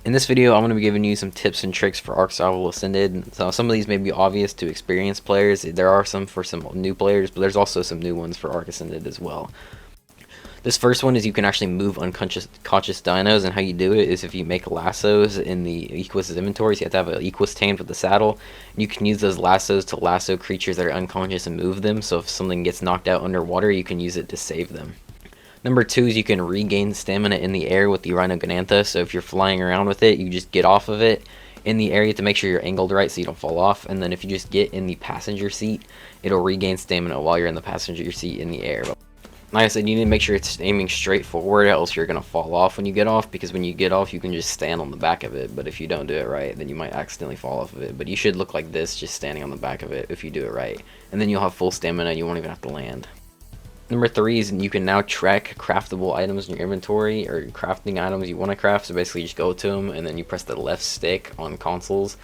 In this video, I'm going to be giving you some tips and tricks for Ark Survival Ascended. So some of these may be obvious to experienced players. There are some for some new players, but there's also some new ones for Ark Ascended as well. This first one is you can actually move unconscious dinos, and how you do it is if you make lassos in the Equus inventories. You have to have an Equus tamed with the saddle. And you can use those lassos to lasso creatures that are unconscious and move them, so if something gets knocked out underwater, you can use it to save them. Number 2 is you can regain stamina in the air with the Rhinogonantha, so if you're flying around with it, you just get off of it in the area to make sure you're angled right so you don't fall off, and then if you just get in the passenger seat, it'll regain stamina while you're in the passenger seat in the air. Like I said, you need to make sure it's aiming straight forward, else you're going to fall off when you get off, because when you get off, you can just stand on the back of it, but if you don't do it right, then you might accidentally fall off of it. But you should look like this, just standing on the back of it, if you do it right. And then you'll have full stamina, you won't even have to land. Number 3 is you can now track craftable items in your inventory, or crafting items you want to craft, so basically you just go to them, and then you press the left stick on consoles,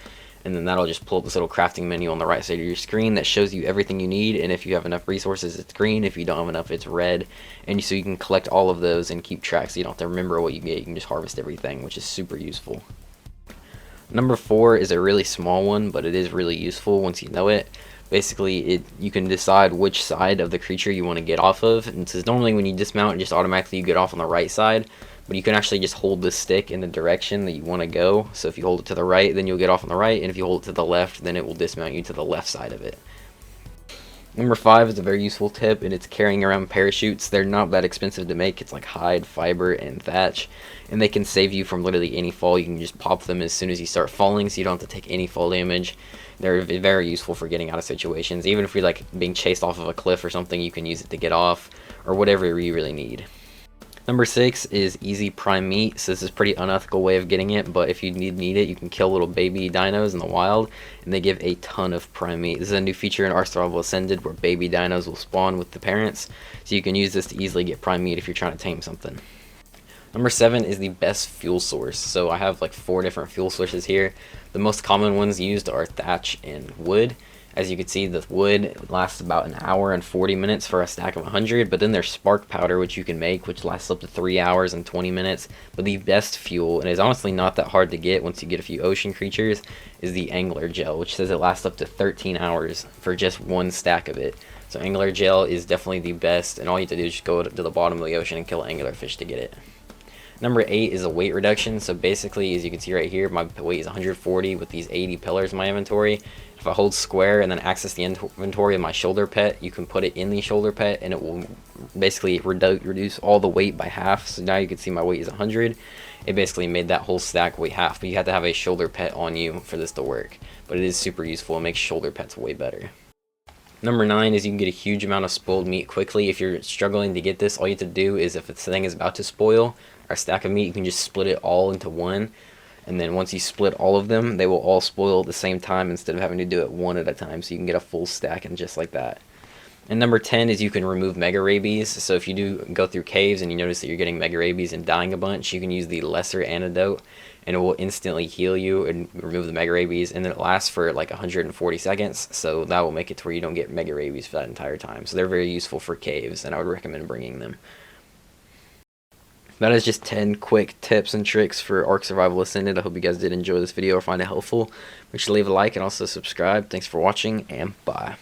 and then that'll just pull up this little crafting menu on the right side of your screen that shows you everything you need, and if you have enough resources, it's green. If you don't have enough, it's red, and so you can collect all of those and keep track so you don't have to remember what you get. You can just harvest everything, which is super useful. Number 4 is a really small one, but it is really useful once you know it. Basically, you can decide which side of the creature you want to get off of, and so normally when you dismount, just automatically you get off on the right side, but you can actually just hold the stick in the direction that you want to go. So if you hold it to the right, then you'll get off on the right, and if you hold it to the left, then it will dismount you to the left side of it. Number 5 is a very useful tip, and it's carrying around parachutes. They're not that expensive to make. It's like hide, fiber, and thatch, and they can save you from literally any fall. You can just pop them as soon as you start falling, so you don't have to take any fall damage. They're very useful for getting out of situations. Even if you're like being chased off of a cliff or something, you can use it to get off, or whatever you really need. Number 6 is easy prime meat. So this is a pretty unethical way of getting it, but if you need it, you can kill little baby dinos in the wild, and they give a ton of prime meat. This is a new feature in Ark Survival Ascended where baby dinos will spawn with the parents, so you can use this to easily get prime meat if you're trying to tame something. Number 7 is the best fuel source. So I have like 4 different fuel sources here. The most common ones used are thatch and wood. As you can see, the wood lasts about an hour and 40 minutes for a stack of 100, but then there's spark powder, which you can make, which lasts up to 3 hours and 20 minutes. But the best fuel, and is honestly not that hard to get once you get a few ocean creatures, is the angler gel, which says it lasts up to 13 hours for just 1 stack of it. So angler gel is definitely the best, and all you have to do is just go to the bottom of the ocean and kill an anglerfish to get it. Number 8 is a weight reduction. So basically, as you can see right here, my weight is 140 with these 80 pillars in my inventory. If I hold square and then access the inventory of my shoulder pet, you can put it in the shoulder pet, and it will basically reduce all the weight by half. So now you can see my weight is 100. It basically made that whole stack weight half, but you have to have a shoulder pet on you for this to work. But it is super useful. It makes shoulder pets way better. Number 9 is you can get a huge amount of spoiled meat quickly. If you're struggling to get this, all you have to do is if the thing is about to spoil, or a stack of meat, you can just split it all into one, and then once you split all of them, they will all spoil at the same time instead of having to do it one at a time, so you can get a full stack and just like that. And number 10 is you can remove mega rabies. So if you do go through caves and you notice that you're getting mega rabies and dying a bunch, you can use the lesser antidote, and it will instantly heal you and remove the mega rabies, and then it lasts for like 140 seconds, so that will make it to where you don't get mega rabies for that entire time. So they're very useful for caves, and I would recommend bringing them. That is just 10 quick tips and tricks for Ark Survival Ascended. I hope you guys did enjoy this video or find it helpful. Make sure to leave a like and also subscribe. Thanks for watching, and bye.